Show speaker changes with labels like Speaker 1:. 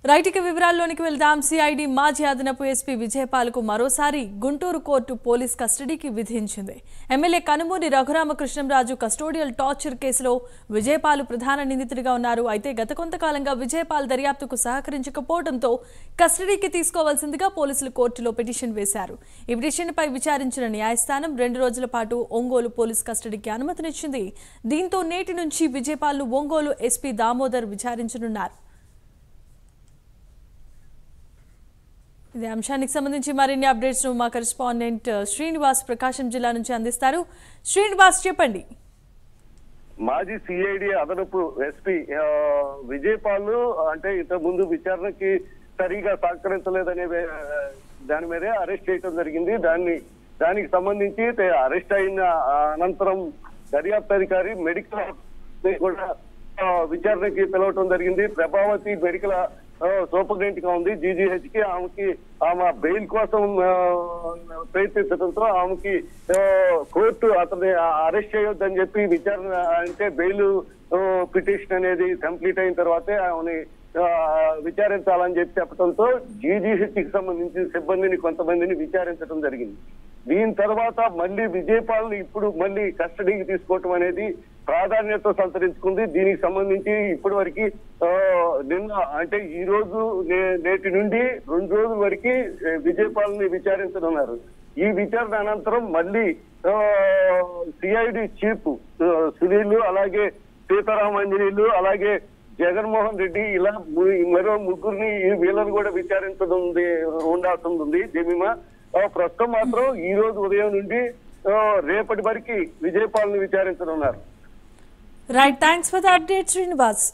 Speaker 1: రైటిక వివరాల్లోనికి వెళ్దాం. సిఐడి మాజీ అదనపు ఎస్పీ విజయపాల్కు మరోసారి గుంటూరు కోర్టు పోలీస్ కస్టడీకి విధించింది. MLA Kanumuri Raghurama Krishnam Raju custodial torture కేసులో విజయపాల్ ప్రధాన నిందితుడిగా ఉన్నారు. అయితే గత కొంతకాలంగా విజయపాల్ దర్యాప్తుకు సహకరించకపోవడంతో కస్టడీకి తీసుకోవాల్సిందిగా పోలీసులు కోర్టులో పిటిషన్ వేశారు. ఈ పిటిషన్పై విచారించిన న్యాయస్థానం 2 రోజుల పాటు ఒంగోలు పోలీస్ కస్టడీకి అనుమతినిచ్చింది. దీంతో నేటి నుంచి విజయపాల్ను ఒంగోలు ఎస్పీ దామోదర్ విచారించనున్నారు. ఇదే అంశానికి సంబంధించి మరిన్ని అప్డేట్స్ మా కరెస్పాండెంట్ శ్రీనివాస్ ప్రకాశం జిల్లా నుంచి అందిస్తారు. శ్రీనివాస్, చెప్పండి.
Speaker 2: మాజీ సిఐడి అదనపు ఎస్పీ విజయపాల్ అంటే ఇంత ముందు విచారణకి సరిగా సహకరించలేదనే దాని మీదే అరెస్ట్ చేయడం జరిగింది. దానికి సంబంధించి అరెస్ట్ అయిన అనంతరం దర్యాప్తు అధికారి మెడికల్ కూడా విచారణకి పిలవటం జరిగింది. ప్రభావతి మెడికల్ సూపరింటెండెంట్ గా ఉంది జీజీహెచ్ కి. ఆమె బెయిల్ కోసం ప్రయత్నించడంతో ఆమెకి కోర్టు అతన్ని అరెస్ట్ చేయొద్దని చెప్పి విచారణ అంటే బెయిల్ పిటిషన్ అనేది కంప్లీట్ అయిన తర్వాతే ఆమెని విచారించాలని చెప్పి చెప్పడంతో జీజీహెచ్ కి సంబంధించిన సిబ్బందిని కొంతమందిని విచారించడం జరిగింది. దీని తర్వాత మళ్ళీ విజయపాల్ ఇప్పుడు మళ్ళీ కస్టడీకి తీసుకోవటం అనేది ప్రాధాన్యత సంతరించుకుంది. దీనికి సంబంధించి ఇప్పటి వరకు నిన్న అంటే ఈ రోజు నేటి నుండి 2 రోజుల వరకు విజయపాల్ ని విచారించనున్నారు. ఈ విచారణ అనంతరం మళ్ళీ సిఐడి చీఫ్ సునీల్, అలాగే సీతారామంజనీలు, అలాగే జగన్మోహన్ రెడ్డి ఇలా మరో ముగ్గురిని వీళ్ళని కూడా విచారించడం ఉండాల్సి ఉంది. జమీమా ప్రస్తుతం మాత్రం ఈ రోజు ఉదయం నుండి రేపటి వరకు విజయపాల్ ని విచారించనున్నారు.
Speaker 1: Right, thanks for the update Srinivas.